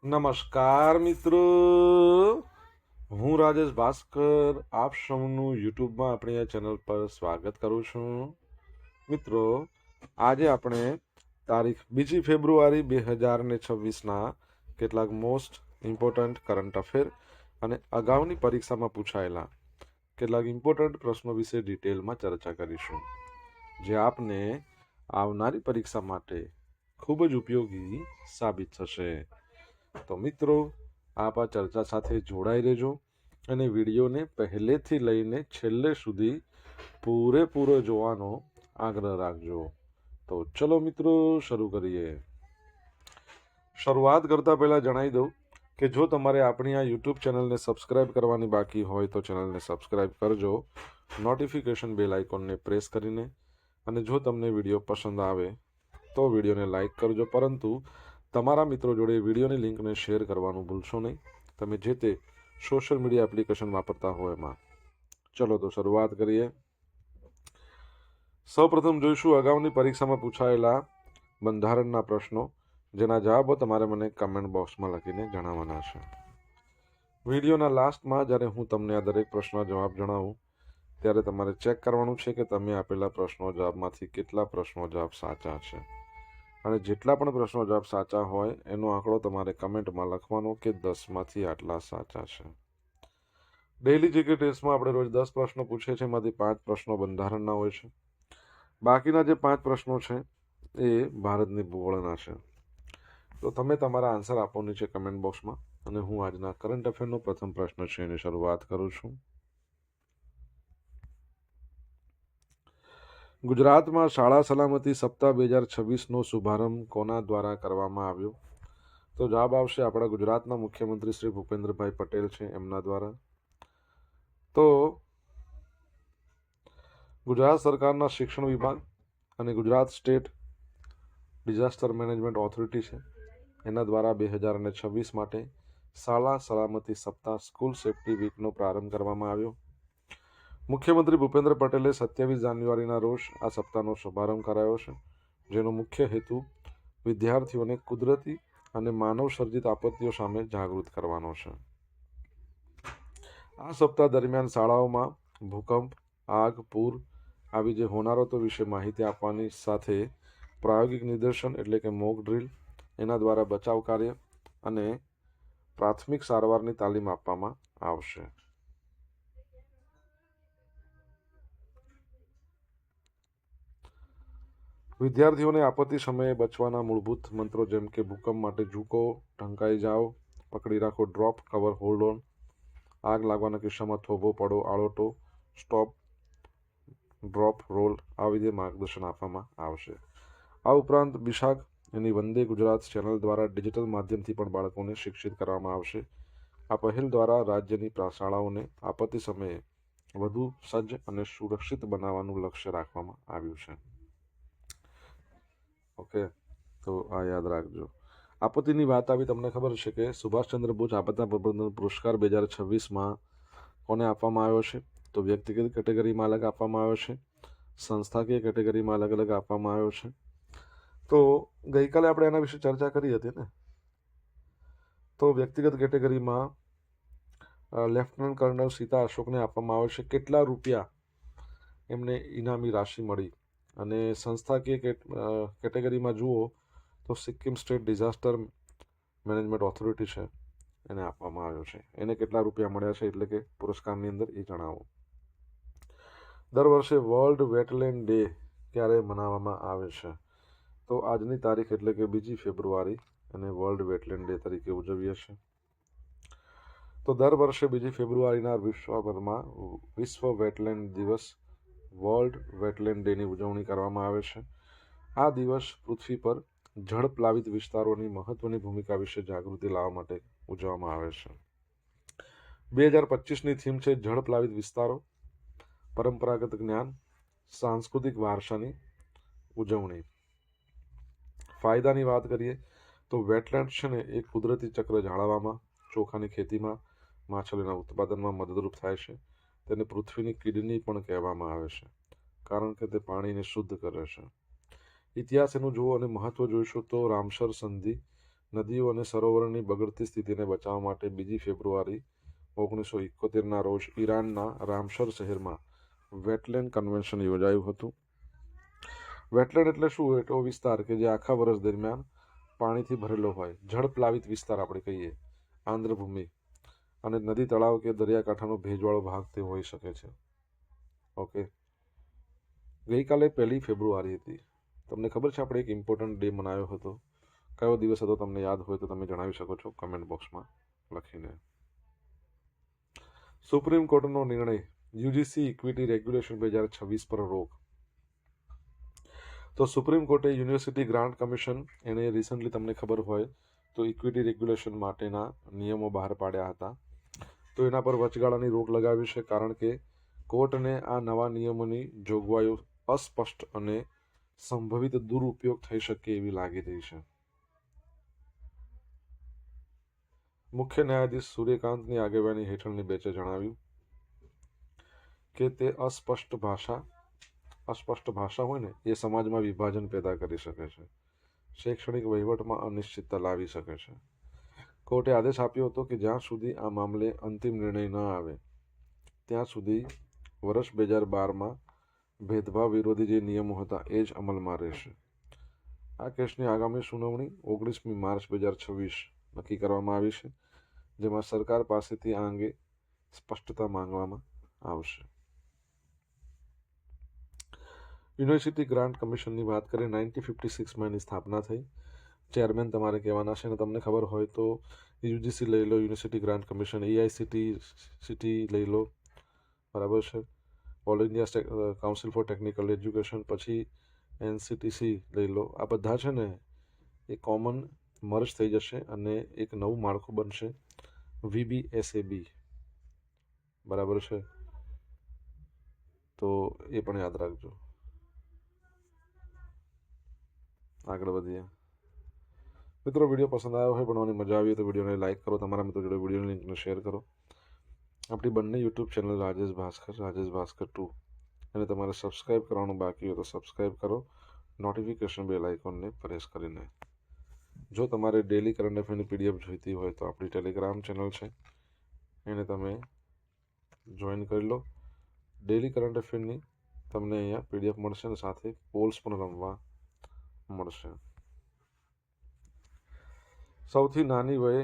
નમસ્કાર મિત્રો, હું રાજેશ ભાસ્કર આપ સૌનું યુટ્યુબમાં આપણી આ ચેનલ પર સ્વાગત કરું છું. મિત્રો, આજે આપણે તારીખ 2 ફેબ્રુઆરી 2026ના કેટલાક મોસ્ટ ઇમ્પોર્ટન્ટ કરંટ અફેર અને અગાઉની પરીક્ષામાં પૂછાયેલા કેટલાક ઇમ્પોર્ટન્ટ પ્રશ્નો વિશે ડિટેલમાં ચર્ચા કરીશું, જે આપને આવનારી પરીક્ષા માટે ખૂબ જ ઉપયોગી સાબિત થશે. તો મિત્રો, આપ આ ચર્ચા સાથે જોડાઈ રહેજો અને વિડીયોને પહેલેથી લઈને છેલ્લે સુધી પૂરેપૂરો જોવાનો આગ્રહ રાખજો. તો ચલો મિત્રો, શરૂ કરીએ. શરૂઆત કરતા પહેલા જણાવી દઉં કે જો તમારે આપણી આ યુટ્યુબ ચેનલને સબસ્ક્રાઇબ કરવાની બાકી હોય તો ચેનલને સબસ્ક્રાઇબ કરજો, નોટિફિકેશન બેલ આઇકોનને પ્રેસ કરીને. અને જો તમને વિડીયો પસંદ આવે તો વિડીયોને લાઈક કરજો, પરંતુ તમારા મિત્રો જોડે વિડીયોની લિંકને શેર કરવાનું ભૂલશો નહીં, તમે જે તે સોશિયલ મીડિયા એપ્લિકેશન વાપરતા હો એમાં. ચલો તો શરૂઆત કરીએ. સૌપ્રથમ જોઈશું અગાઉની પરીક્ષામાં પૂછાયેલા બંધારણના પ્રશ્નો, જેના જવાબો તમારે મને કમેન્ટ બોક્સમાં લખીને જણાવવાના છે. વિડીયોના લાસ્ટમાં જ્યારે હું તમને આ દરેક પ્રશ્નનો જવાબ જણાવું ત્યારે તમારે ચેક કરવાનું છે કે તમે આપેલા પ્રશ્નો જવાબમાંથી કેટલા પ્રશ્નો જવાબ સાચા છે, અને જેટલા પણ પ્રશ્નો જવાબ સાચા હોય એનો આંકડો તમારે કમેન્ટમાં લખવાનો કે 10માંથી આટલા સાચા છે. ડેઇલી જીકે ટેસ્ટમાં આપણે રોજ 10 પ્રશ્નો પૂછીએ છીએ, એમાંથી 5 પ્રશ્નો બંધારણના હોય છે. બાકીના જે 5 પ્રશ્નો છે એ ભારતની ભૂગોળના છે. તો તમે તમારા આન્સર આપો નીચે કમેન્ટ બોક્સમાં, અને હું આજના કરંટ અફેરનો પ્રથમ પ્રશ્ન છે એની શરૂઆત કરું છું. ગુજરાતમાં શાળા સલામતી સપ્તાહ 2026નો શુભારંભ કોના દ્વારા કરવામાં આવ્યો? તો જવાબ આવશે આપણા ગુજરાતના મુખ્યમંત્રી શ્રી ભૂપેન્દ્રભાઈ પટેલ છે, એમના દ્વારા. તો ગુજરાત સરકારના શિક્ષણ વિભાગ અને Gujarat state disaster management authority છે, એના દ્વારા 2026 માટે શાળા સલામતી સપ્તાહ સ્કૂલ સેફ્ટી વીકનો પ્રારંભ કરવામાં આવ્યો. મુખ્યમંત્રી ભૂપેન્દ્ર પટેલે 27 જાન્યુઆરીના રોજ આ સપ્તાહનો શુભારંભ કરાયો છે, જેનો મુખ્ય હેતુ વિદ્યાર્થીઓને કુદરતી અને માનવ સર્જિત આપત્તિઓ સામે જાગૃત કરવાનો છે. આ સપ્તાહ દરમિયાન શાળાઓમાં ભૂકંપ, આગ, પૂર આવી જે હોનારતો વિશે માહિતી આપવાની સાથે પ્રાયોગિક નિદર્શન એટલે કે મોક ડ્રીલ, એના દ્વારા બચાવ કાર્ય અને પ્રાથમિક સારવારની તાલીમ આપવામાં આવશે. વિદ્યાર્થીઓને આપત્તિ સમયે બચવાના મૂળભૂત મંત્રો જેમ કે ભૂકંપ માટે ઝૂકો, ઢંકાઈ જાઓ, પકડી રાખો, ડ્રોપ, કવર, હોલ્ડ ઓન, આગ લાગવાના કિસ્સામાં થોભો, પડો, આળોટો, સ્ટોપ, ડ્રોપ, રોલ આવી રીતે માર્ગદર્શન આપવામાં આવશે. આ ઉપરાંત બિશાખ એની વંદે ગુજરાત ચેનલ દ્વારા ડિજિટલ માધ્યમથી પણ બાળકોને શિક્ષિત કરવામાં આવશે. આ પહેલ દ્વારા રાજ્યની શાળાઓને આપત્તિ સમયે વધુ સજ્જ અને સુરક્ષિત બનાવવાનું લક્ષ્ય રાખવામાં આવ્યું છે. ઓકે, તો આ યાદ રાખજો. આપત્તિની વાત આવી, તમને ખબર છે કે સુભાષચંદ્ર બોઝ આપત્તિ પ્રબંધન પુરસ્કાર 2026માં કોને આપવામાં આવ્યો છે? તો વ્યક્તિગત કેટેગરીમાં અલગ આપવામાં આવ્યો છે, સંસ્થાકીય કેટેગરીમાં અલગ અલગ આપવામાં આવ્યો છે. તો ગઈકાલે આપણે એના વિશે ચર્ચા કરી હતી ને. તો વ્યક્તિગત કેટેગરીમાં લેફ્ટનન્ટ કર્નલ સીતા અશોકને આપવામાં આવ્યો છે. કેટલા રૂપિયા એમને ઇનામી રાશિ મળી? અને સંસ્થાકીય કેટેગરીમાં જુઓ તો Sikkim state disaster management authority છે, એને આપવામાં આવ્યો છે. એને કેટલા રૂપિયા મળ્યા છે એટલે કે પુરસ્કારની અંદર એ જણાવો. દર વર્ષે વર્લ્ડ વેટલેન્ડ ડે ક્યારે મનાવવામાં આવે છે? તો આજની તારીખ એટલે કે 2 ફેબ્રુઆરી અને વર્લ્ડ વેટલેન્ડ ડે તરીકે ઉજવીએ છીએ. તો દર વર્ષે 2 ફેબ્રુઆરીના વિશ્વભરમાં વિશ્વ વેટલેન્ડ દિવસ, વર્લ્ડ વેટલેન્ડ ડેની ઉજવણી કરવામાં આવે છે. આ દિવસ પૃથ્વી પર જળપ્લાવિત વિસ્તારોની મહત્વની ભૂમિકા વિશે જાગૃતિ લાવવા માટે ઉજવવામાં આવે છે. 2025ની થીમ છે જળપ્લાવિત વિસ્તારો, પરંપરાગત જ્ઞાન, સાંસ્કૃતિક વારસાની ઉજવણી. ફાયદાની વાત કરીએ તો વેટલેન્ડ છે ને એ કુદરતી ચક્ર જાળવવામાં, ચોખાની ખેતીમાં, માછલીના ઉત્પાદનમાં મદદરૂપ થાય છે. તેને પૃથ્વીની કિડની પણ કહેવામાં આવે છે, કારણ કે તે પાણીને શુદ્ધ કરે છે. ઇતિહાસ એનું જુઓ અને મહત્વ જોઈશું તો રામસર સંધિ નદીઓ અને સરોવરોની બગડતી સ્થિતિને બચાવવા માટે 2 ફેબ્રુઆરી 1971ના રોજ ઈરાનના રામસર શહેરમાં વેટલેન્ડ કન્વેન્શન યોજાયું હતું. વેટલેન્ડ એટલે શું? એવો વિસ્તાર કે જે આખા વર્ષ દરમિયાન પાણીથી ભરેલો હોય, જળપ્લાવિત વિસ્તાર આપણે કહીએ, આંધ્રભૂમિ અને નદી, તળાવ કે દરિયાકાંઠાનો ભેજવાળો ભાગ તે હોઈ શકે છે. ઓકે, ગઈકાલે 1 ફેબ્રુઆરી હતી. તમને ખબર છે આપણે એક ઇમ્પોર્ટન્ટ ડે મનાવ્યો હતો? કયો દિવસ હતો તમને યાદ હોય તો તમે જણાવી શકો છો કમેન્ટ બોક્સમાં લખીને. સુપ્રીમ કોર્ટનો નિર્ણય, યુજીસી ઇક્વિટી રેગ્યુલેશન 2026 પર રોક. તો સુપ્રીમ કોર્ટે યુનિવર્સિટી ગ્રાન્ટ કમિશન એને રિસન્ટલી તમને ખબર હોય તો ઇક્વિટી રેગ્યુલેશન માટેના નિયમો બહાર પાડ્યા હતા. તો એના પર વચગાળાની રોક લગાવી છે, કારણ કે કોર્ટને આ નવા નિયમોની જોગવાઈઓ અસ્પષ્ટ અને સંભવિત દુરુપયોગ થઈ શકે એવી લાગી રહી છે. મુખ્ય ન્યાયાધીશ સૂર્યકાંતની આગેવાની હેઠળની બેન્ચે જણાવ્યું કે તે અસ્પષ્ટ ભાષા હોય ને એ સમાજમાં વિભાજન પેદા કરી શકે છે, શૈક્ષણિક વહીવટમાં અનિશ્ચિતતા લાવી શકે છે. કોર્ટે આદેશ આપ્યો હતો કે જ્યાં સુધી આ મામલે અંતિમ નિર્ણય ન આવે ત્યાં સુધી વર્ષ 2012માં ભેદભાવ વિરોધી જે નિયમો હતા એ જ અમલમાં રહેશે. આ કેસની આગામી સુનાવણી 19મી માર્ચ 2026 નક્કી કરવામાં આવી છે, જેમાં સરકાર પાસેથી આ અંગે સ્પષ્ટતા માંગવામાં આવશે. યુનિવર્સિટી ગ્રાન્ટ કમિશનની વાત કરીએ, 1956માં એની સ્થાપના થઈ. ચેરમેન તમારે કહેવાના છે, અને તમને ખબર હોય તો યુજીસી લઈ લો, યુનિવર્સિટી ગ્રાન્ટ કમિશન, એઆઈસીટી લઈ લો, બરાબર છે, all India council four technical education, પછી એનસીટીસી લઈ લો. આ બધા છે ને એ કોમન મર્જ થઈ જશે અને એક નવું માળખું બનશે, વીબીએસએબી, બરાબર છે. તો એ પણ યાદ રાખજો. આગળ વધીએ મિત્રો. વિડીયો પસંદ આવ્યો હોય, ભણવાની મજા આવી તો વિડીયોને લાઇક કરો, તમારા મિત્રો જોડે વિડીયોની લિંકને શેર કરો. આપણી બંને યુટ્યુબ ચેનલ રાજેશ ભાસ્કર 2 અને તમારે સબસ્ક્રાઈબ કરવાનું બાકી હોય તો સબસ્ક્રાઈબ કરો, નોટિફિકેશન બેલ આઇકોનને પ્રેસ કરીને. જો તમારે ડેલી કરંટ અફેરની પીડીએફ જોઈતી હોય તો આપણી ટેલિગ્રામ ચેનલ છે, એને તમે જોઈન કરી લો. ડેલી કરંટ અફેરની તમને અહીંયા પીડીએફ મળશે અને સાથે પોલ્સ પણ રમવા મળશે. સૌથી નાની વયે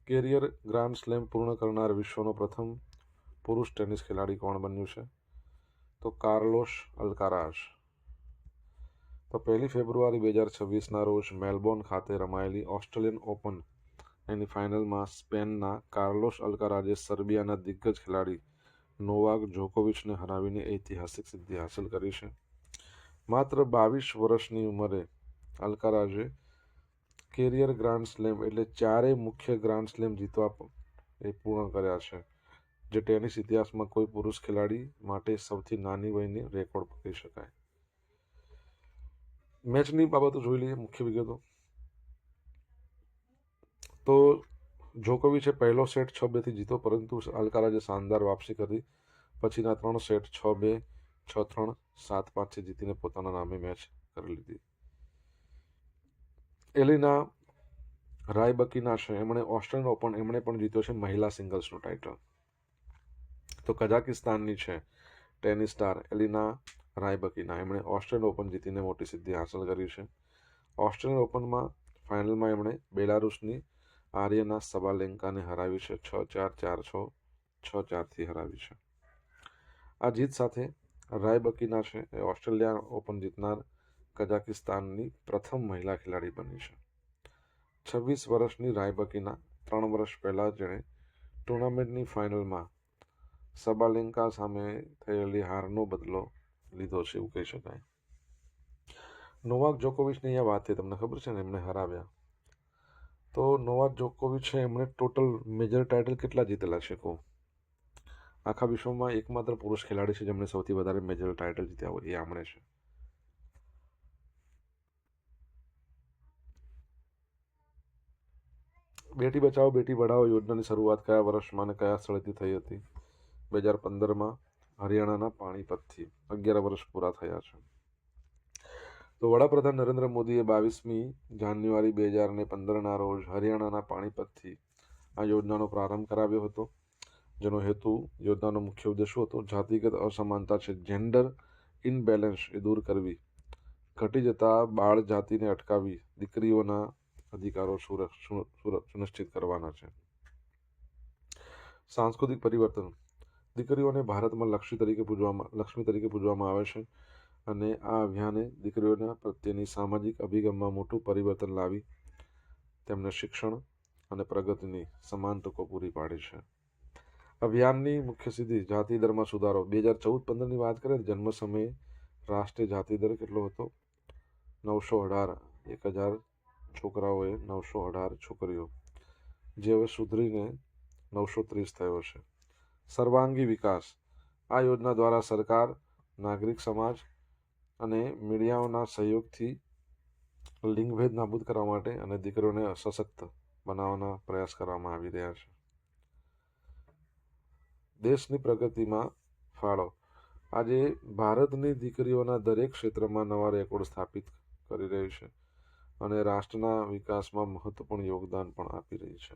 કેરિયર ગ્રાન્ડ સ્લેમ પૂર્ણ કરનાર વિશ્વનો પ્રથમ પુરુષ ટેનિસ ખેલાડી કોણ બન્યું છે? તો કાર્લોસ અલ્કારાઝ. તો 1 ફેબ્રુઆરી 2026ના રોજ મેલબોર્ન ખાતે રમાયેલી ઓસ્ટ્રેલિયન ઓપન એની ફાઇનલમાં સ્પેનના કાર્લોસ અલ્કારાઝે સર્બિયાના દિગ્ગજ ખેલાડી નોવાક જોકોવિચને હરાવીને ઐતિહાસિક સિદ્ધિ હાંસલ કરી છે. માત્ર 22 વર્ષની ઉંમરે અલ્કારાઝે કેરિયર ગ્રાન્ડ સ્લેમ એટલે 4 મુખ્ય ગ્રાન્ડ સ્લેમ જીતવા એ પૂર્ણ કર્યા છે, જે ટેનિસ ઇતિહાસમાં કોઈ પુરુષ ખેલાડી માટે સૌથી નાની વયની રેકોર્ડ કહી શકાય. મેચની બાબતો જોઈ લઈએ, મુખ્ય વિગતો. તો જોકોવિચે પહેલો સેટ 6-2થી જીતો, પરંતુ અલ્કારાઝે શાનદાર વાપસી કરી. પછીના 3 સેટ 6-2, 6-3, 7-5થી જીતીને પોતાના નામે મેચ કરી લીધી. એલિના રાયબકીના છે, એમણે ઓસ્ટ્રેલિયન ઓપન એમણે પણ જીત્યો છે મહિલા સિંગલ્સનું ટાઇટલ. તો કઝાકિસ્તાનની છે ટેનિસ સ્ટાર એલિના રાયબકીના, એમણે ઓસ્ટ્રેલિયન ઓપન જીતીને મોટી સિદ્ધિ હાંસલ કરી છે. ઓસ્ટ્રેલિયન ઓપનમાં ફાઇનલમાં એમણે બેલારુસની આર્યના સબાલેન્કાને હરાવી છે, 6-4, 4-6, 6-4થી હરાવી છે. આ જીત સાથે રાયબકીના છે એ ઓસ્ટ્રેલિયા ઓપન જીતનાર કઝાકિસ્તાનની પ્રથમ મહિલા ખેલાડી બની છે. 26 વર્ષની રાયબકીના 3 વર્ષ પહેલાં જેણે ટુર્નામેન્ટની ફાઇનલમાં સબાલેન્કા સામે થયેલી હારનો બદલો લીધો છે એવું કહી શકાય. નોવાક જોકોવિચની અહીંયા વાત છે, તમને ખબર છે ને, એમને હરાવ્યા. તો નોવાક જોકોવિચ છે, એમણે ટોટલ મેજર ટાઇટલ કેટલા જીતેલા છે કહો? આખા વિશ્વમાં એકમાત્ર પુરુષ ખેલાડી છે જેમણે સૌથી વધારે મેજર ટાઇટલ જીત્યા હોય, એ આમણે છે. બેટી બચાવો બેટી પઢાઓ યોજનાની શરૂઆત કયા વર્ષમાં અને કયા સ્થળેથી થઈ હતી? 2015માં હરિયાણાના પાણીપતથી. 11 વર્ષ પૂરા થયા છે. તો વડાપ્રધાન નરેન્દ્ર મોદીએ 22મી જાન્યુઆરી 2015ના રોજ હરિયાણાના પાણીપતથી આ યોજનાનો પ્રારંભ કરાવ્યો હતો, જેનો હેતુ યોજનાનો મુખ્ય ઉદ્દેશ હતો જાતિગત અસમાનતા છે જેન્ડર ઇનબેલેન્સ એ દૂર કરવી, ઘટી જતા બાળ જાતિને અટકાવી દીકરીઓના અધિકારો સુનિશ્ચિત કરવાના છે. સાંસ્કૃતિક પરિવર્તન. દીકરીઓને ભારતમાં લક્ષ્મી તરીકે પૂજવામાં આવે છે અને આ અભિયાને દીકરીઓના પ્રત્યેની સામાજિક અભિગમમાં મોટું પરિવર્તન લાવી તેમને શિક્ષણ અને પ્રગતિની સમાન તકો પૂરી પાડી છે. અભિયાનની મુખ્ય સિદ્ધિ જાતિ દરમાં સુધારો. 2014-15ની વાત કરીએ તો જન્મ સમયે રાષ્ટ્રીય જાતિ દર કેટલો હતો? 918. 1000 છોકરાઓએ 918 છોકરીઓ, જે હવે સુધરીને 930 થયો છે. સર્વાંગી વિકાસ. આ યોજના દ્વારા સરકાર, નાગરિક સમાજ અને મીડિયાઓના સહયોગથી લિંગભેદ નાબૂદ કરવા માટે અને દીકરીઓને સશક્ત બનાવવાના પ્રયાસ કરવામાં આવી રહ્યા છે. દેશની પ્રગતિમાં ફાળો. આજે ભારતની દીકરીઓના દરેક ક્ષેત્રમાં નવા રેકોર્ડ સ્થાપિત કરી રહી છે અને રાષ્ટ્રના વિકાસમાં મહત્વપૂર્ણ યોગદાન પણ આપી રહી છે.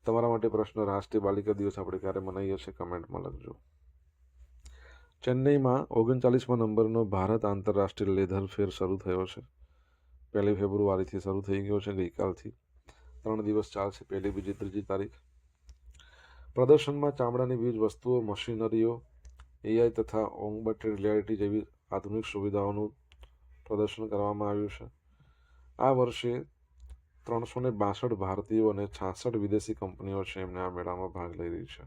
તમારા માટે પ્રશ્ન: રાષ્ટ્રીય બાલિકા દિવસ આપણે ક્યારે મનાવીએ છીએ? કમેન્ટમાં લખજો. ચેન્નઈમાં 39મા નંબરનો ભારત આંતરરાષ્ટ્રીય લેધર ફેર શરૂ થયો છે. 1 ફેબ્રુઆરીથી શરૂ થઈ ગયો છે, ગઈકાલથી 3 દિવસ ચાલશે, 1, 2, 3 તારીખ. પ્રદર્શનમાં ચામડાની વિવિધ વસ્તુઓ, મશીનરીઓ, એઆઈ તથા ઓગમેન્ટેડ રિયાલિટી જેવી આધુનિક સુવિધાઓનું પ્રદર્શન કરવામાં આવ્યું છે. આ વર્ષે 362 ભારતીયો અને 66 વિદેશી કંપનીઓ છે એમને આ મેળામાં ભાગ લઈ રહી છે.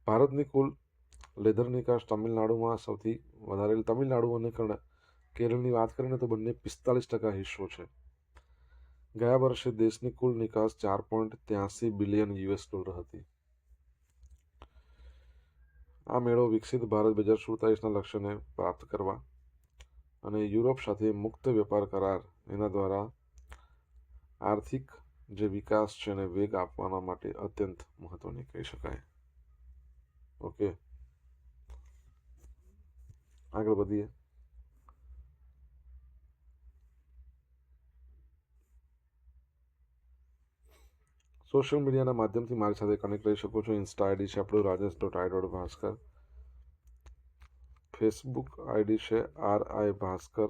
ભારતની કુલ લેધર નિકાસ તમિલનાડુમાં સૌથી વધારે. તમિલનાડુ અને કેરળની વાત કરીએ તો બંને 45% હિસ્સો છે. ગયા વર્ષે દેશની કુલ નિકાસ $4.83 બિલિયન હતી. આ મેળો વિકસિત ભારત 2047ના લક્ષ્યને પ્રાપ્ત કરવા અને યુરોપ સાથે મુક્ત વેપાર કરાર એના દ્વારા આર્થિક જે વિકાસ છે એને વેગ આપવા માટે અત્યંત મહત્વની કહી શકાય. ઓકે, આગળ વધીએ. સોશિયલ મીડિયાના માધ્યમથી મારી સાથે કનેક્ટ રહી શકો છો. ઇન્સ્ટા આઈડી છે આપણું rajesh.i.bhaskar. ફેસબુક આઈડી છે RI ભાસ્કર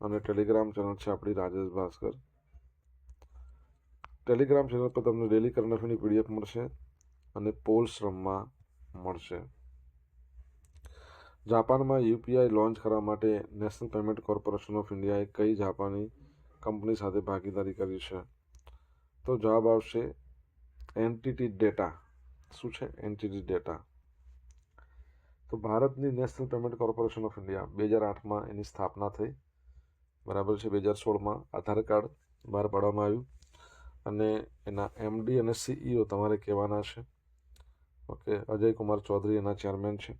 અને ટેલિગ્રામ ચેનલ છે આપણી રાજેશ ભાસ્કર. ટેલિગ્રામ ચેનલ પર તમને ડેલી કરંટ અફેરની PDF મળશે અને પોલ્સ રમવા મળશે. જાપાનમાં યુપીઆઈ લોન્ચ કરવા માટે નેશનલ પેમેન્ટ કોર્પોરેશન ઓફ ઇન્ડિયાએ કઈ જાપાની કંપની સાથે ભાગીદારી કરી છે? તો જવાબ આવશે એન્ટિટી ડેટા. શું છે? Entity data. તો ભારતની national payment corporation of India 2008માં એની સ્થાપના થઈ, બરાબર છે. 2016માં આધાર કાર્ડ બહાર પાડવામાં આવ્યું અને એના MD અને CEO તમારે કહેવાના છે. ઓકે, અજય કુમાર ચૌધરી એના ચેરમેન છે.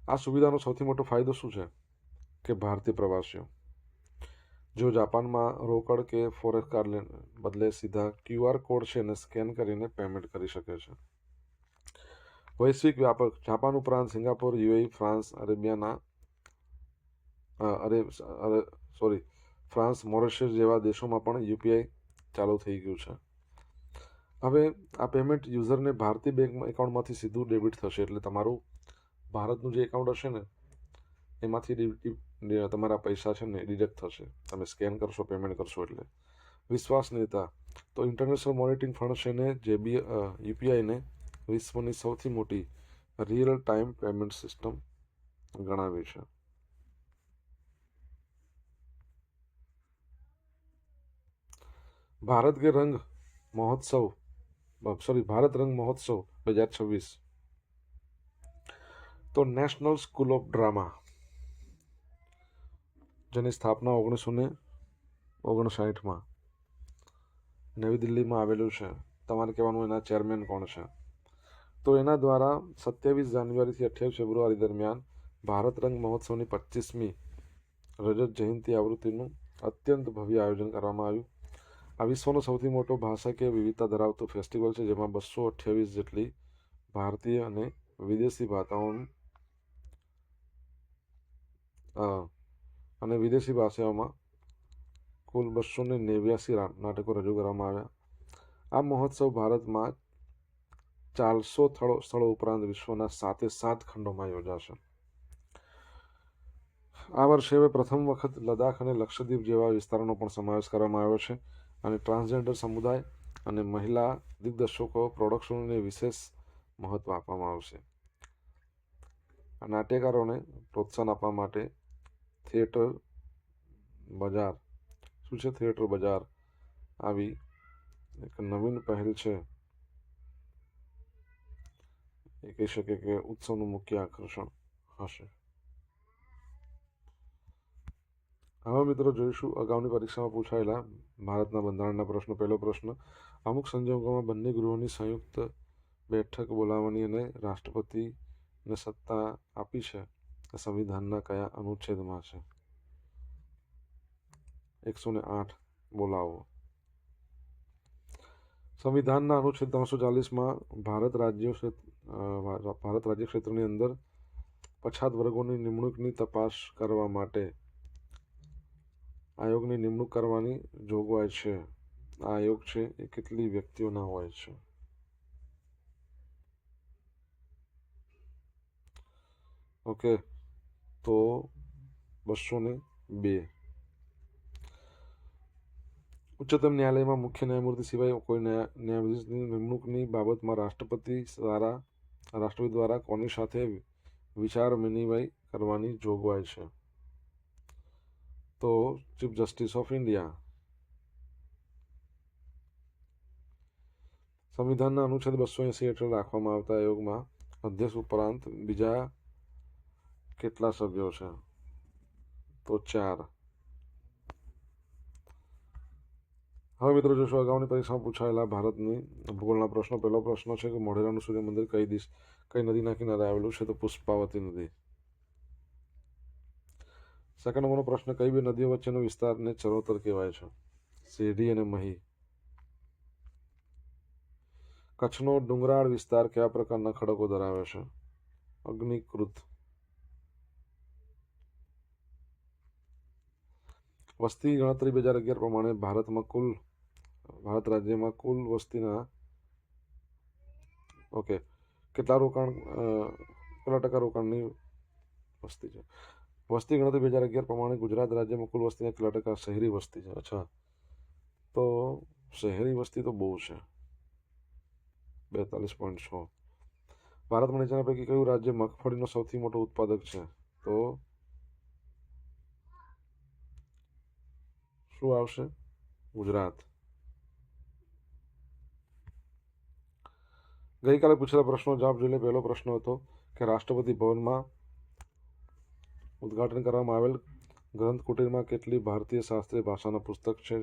આ સુવિધાનો સૌથી મોટો ફાયદો શું છે કે ભારતીય પ્રવાસીઓ જો જાપાનમાં રોકડ કે ફોરેક્સ કાર્ડ બદલે સીધા QR કોડ છે એને સ્કેન કરીને પેમેન્ટ કરી શકે છે. વૈશ્વિક વ્યાપક. જાપાન ઉપરાંત Singapore, UAE, France, France, Mauritius જેવા દેશોમાં પણ યુપીઆઈ ચાલુ થઈ ગયું છે. હવે આ પેમેન્ટ યુઝરને ભારતીય બેંક એકાઉન્ટમાંથી સીધું ડેબિટ થશે, એટલે તમારું ભારતનું જે એકાઉન્ટ હશે ને એમાંથી તમારા પૈસા છે ને ડિડક્ટ થશે. તમે સ્કેન કરશો, પેમેન્ટ કરશો એટલે. વિશ્વસનીયતા. તો ઇન્ટરનેશનલ મોનિટરિંગ ફંડ છે ને યુપીઆઈને વિશ્વની સૌથી મોટી રિયલ ટાઈમ પેમેન્ટ સિસ્ટમ ગણાવી છે. ભારત રંગ મહોત્સવ 2026. તો નેશનલ સ્કૂલ ઓફ ડ્રામા જેની સ્થાપના 1959માં નવી દિલ્હીમાં આવેલું છે. તમારે કહેવાનું એના ચેરમેન કોણ છે? તો એના દ્વારા 27 જાન્યુઆરીથી 28 ફેબ્રુઆરી દરમિયાન ભારત રંગ મહોત્સવની 25મી રજત જયંતિ આવૃત્તિનું અત્યંત ભવ્ય આયોજન કરવામાં આવ્યું. આ વિશ્વનો સૌથી મોટો ભાષાકીય વિવિધતા ધરાવતો ફેસ્ટિવલ છે, જેમાં 228 જેટલી ભારતીય અને વિદેશી ભાષાઓનું અને વિદેશી ભાષાઓમાં કુલ 289 નાટકો રજૂ કરવામાં આવ્યા. આ મહોત્સવ ભારતમાં 400 સ્થળો ઉપરાંત વિશ્વના 7 ખંડોમાં યોજાશે. આ વર્ષે હવે પ્રથમ વખત લદ્દાખ અને લક્ષદ્વીપ જેવા વિસ્તારોનો પણ સમાવેશ કરવામાં આવ્યો છે અને ટ્રાન્સજેન્ડર સમુદાય અને મહિલા દિગ્દર્શકો પ્રોડક્શનને વિશેષ મહત્વ આપવામાં આવશે. નાટ્યકારોને પ્રોત્સાહન આપવા માટે થિયેટર બજાર શું છે? થિયેટર બજાર આવી એક નવીન પહેલ છે. એ કહી શકે કે ઉત્સવનું મુખ્ય આકર્ષણ હશે. હવે મિત્રો જોઈશું અગાઉની પરીક્ષામાં પૂછાયેલા ભારતના બંધારણના પ્રશ્નો. પહેલો પ્રશ્ન, અમુક સંજોગોમાં બંને ગૃહોની સંયુક્ત બેઠક બોલાવવાની અને રાષ્ટ્રપતિને સત્તા આપી છે એ સંવિધાનના કયા અનુચ્છેદમાં છે? 108 બોલાવો. સંવિધાનના અનુચ્છેદ 340માં ભારત રાજ્ય ક્ષેત્રની અંદર પછાત વર્ગોની નિમણૂકની તપાસ કરવા માટે આયોગની નિમણૂક કરવાની જોગવાઈ છે. આ આયોગ છે એ કેટલી વ્યક્તિઓના હોય છે? ઓકે, તો 202. ઉચ્ચતમ ન્યાયાલયમાં મુખ્ય ન્યાયમૂર્તિ સિવાય કોઈ ન્યાયાધીશની નિમણૂકની બાબતમાં રાષ્ટ્રપતિ દ્વારા કોની સાથે વિચાર વિનિમય કરવાની જોગવાઈ છે? તો ચીફ જસ્ટિસ ઓફ ઇન્ડિયા. સંવિધાનના અનુચ્છેદ 280 હેઠળ રાખવામાં આવતા આયોગમાં અધ્યક્ષ ઉપરાંત બીજા કેટલા સભ્યો છે? તો 4. હવે મિત્રો જોશું અગાઉની પરીક્ષામાં પૂછાયેલા ભારતની ભૂગોળના પ્રશ્નો. પહેલો પ્રશ્ન છે કે મોઢેરાનું સૂર્ય મંદિર કઈ નદીના કિનારે આવેલું છે? તો પુષ્પાવતી નદી. સેકન્ડ નંબરનો પ્રશ્ન, કઈ બે નદીઓ વચ્ચેનો વિસ્તારને ચરોતર કહેવાય છે? શેરડી અને મહી. કચ્છનો ડુંગરાળ વિસ્તાર કયા પ્રકારના ખડકો ધરાવે છે? અગ્નિકૃત. વસ્તી ગણતરી 2011 પ્રમાણે ભારત રાજ્યમાં કુલ વસ્તીના કેટલા ટકા રોકાણની વસ્તી છે? વસ્તી ગણતરી 2011 પ્રમાણે ગુજરાત રાજ્યમાં કુલ વસ્તીના કેટલા ટકા શહેરી વસ્તી છે? અચ્છા, તો શહેરી વસ્તી તો બહુ છે, 42.6. ભારતમાં નીચેના પૈકી કયું રાજ્ય મગફળીનો સૌથી મોટો ઉત્પાદક છે? તો શું આવશે? ગુજરાત. ગઈકાલે પૂછેલા પ્રશ્નો જવાબ જોઈ લે. પહેલો પ્રશ્ન હતો કે રાષ્ટ્રપતિ ભવનમાં ઉદ્ઘાટન કરવામાં આવેલ ગ્રંથ કુટીરમાં કેટલી ભારતીય શાસ્ત્રીય ભાષાના પુસ્તક છે?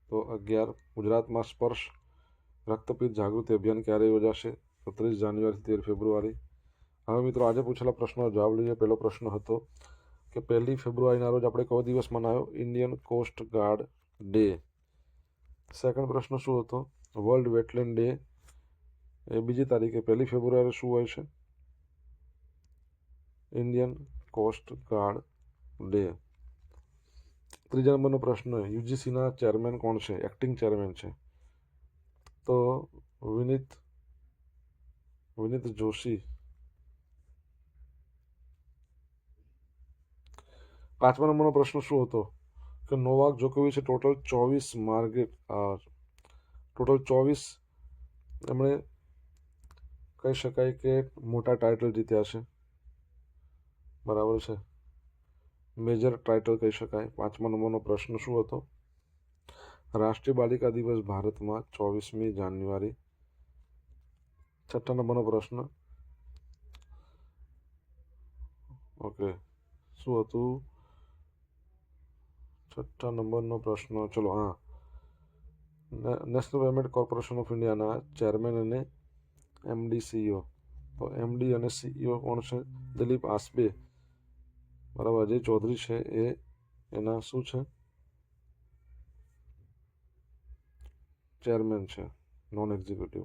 તો 11. ગુજરાતમાં સ્પર્શ રક્તપિત્ત જાગૃતિ અભિયાન ક્યારે યોજાશે? તો 30 જાન્યુઆરીથી 13 ફેબ્રુઆરી. હવે મિત્રો આજે પૂછેલા પ્રશ્નનો જવાબ લઈએ. પહેલો પ્રશ્ન હતો કે 1 ફેબ્રુઆરીના રોજ આપણે કયો દિવસ મનાવ્યો? Indian coast guard day. Second પ્રશ્ન શું હતો? વર્લ્ડ વેટલેન્ડ ડે એ બીજી તારીખે 1 ફેબ્રુઆરી શું હોય છે? Indian coast guard day. ત્રીજા નંબરનો પ્રશ્ન, યુજીસીના ચેરમેન કોણ છે? એક્ટિંગ ચેરમેન છે. તો વિનીત જોશી. પાંચમા નંબરનો પ્રશ્ન શું હતો કે નોવાક જોકોવિચે ટોટલ 24 એમણે કહી શકાય કે મોટા ટાઇટલ જીત્યા છે, બરાબર છે, મેજર ટાઇટલ કહી શકાય. પાંચમા નંબરનો પ્રશ્ન શું હતો? રાષ્ટ્રીય બાલિકા દિવસ ભારતમાં 24મી જાન્યુઆરી. છઠ્ઠા નંબરનો પ્રશ્ન શું હતું? છઠ્ઠા નંબરનો પ્રશ્ન નેશનલ પેમેન્ટ કોર્પોરેશન ઓફ ઇન્ડિયાના ચેરમેન અને એમડી સીઈઓ. તો એમડી અને સીઈઓ કોણ છે? દિલીપ આસ્બે, બરાબર. અજય ચૌધરી છે એ એના શું છે? ચેરમેન છે, નોન એક્ઝિક્યુટિવ.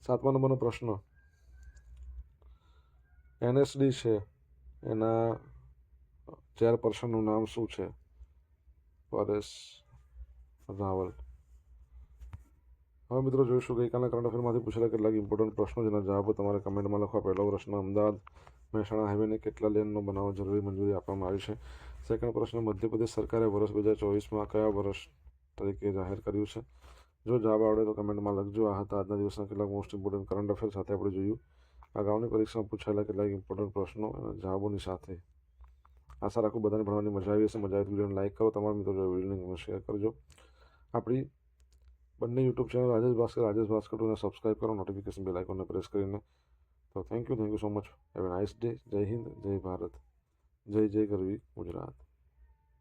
સાતમા નંબરનો પ્રશ્ન, એનએસડી છે એના ચેરપર્સનનું નામ શું છે? પરેશ રાવલ. હવે મિત્રો જોઈશું ગઈકાલના કરંટ અફેરમાંથી પૂછેલા કેટલાક ઇમ્પોર્ટન્ટ પ્રશ્નો જેના જવાબો તમારે કમેન્ટમાં લખવા. પહેલો પ્રશ્ન, અમદાવાદ મહેસાણા હાઈવેને કેટલા લેનનો બનાવવા જરૂરી મંજૂરી આપવામાં આવી છે? સેકન્ડ પ્રશ્ન, મધ્યપ્રદેશ સરકારે વર્ષ 2024માં કયા વર્ષ તરીકે જાહેર કર્યું છે? જો જવાબ આવડે તો કમેન્ટમાં લખજો. આ હતા આજના દિવસના કેટલાક મોસ્ટ ઇમ્પોર્ટન્ટ કરંટ અફેર સાથે આપણે જોયું અગાઉની પરીક્ષામાં પૂછાયેલા કેટલાક ઇમ્પોર્ટન્ટ પ્રશ્નો અને જવાબોની સાથે. આશા રાખું બધાને ભણવાની મજા આવી હશે. મજા આવે તો વિડીયોને લાઈક કરો, તમારા મિત્રો જોડે વિડીયોને શેર કરજો. આપણી બંને યુટ્યુબ ચેનલ રાજેશ ભાસ્કર 2ને સબસ્ક્રાઈબ કરો, નોટિફિકેશન બેલ આઇકોનને પ્રેસ કરીને. તો thank you so much. Have a nice day. Jai Hind, જય ભારત, જય જય ગરવી ગુજરાત.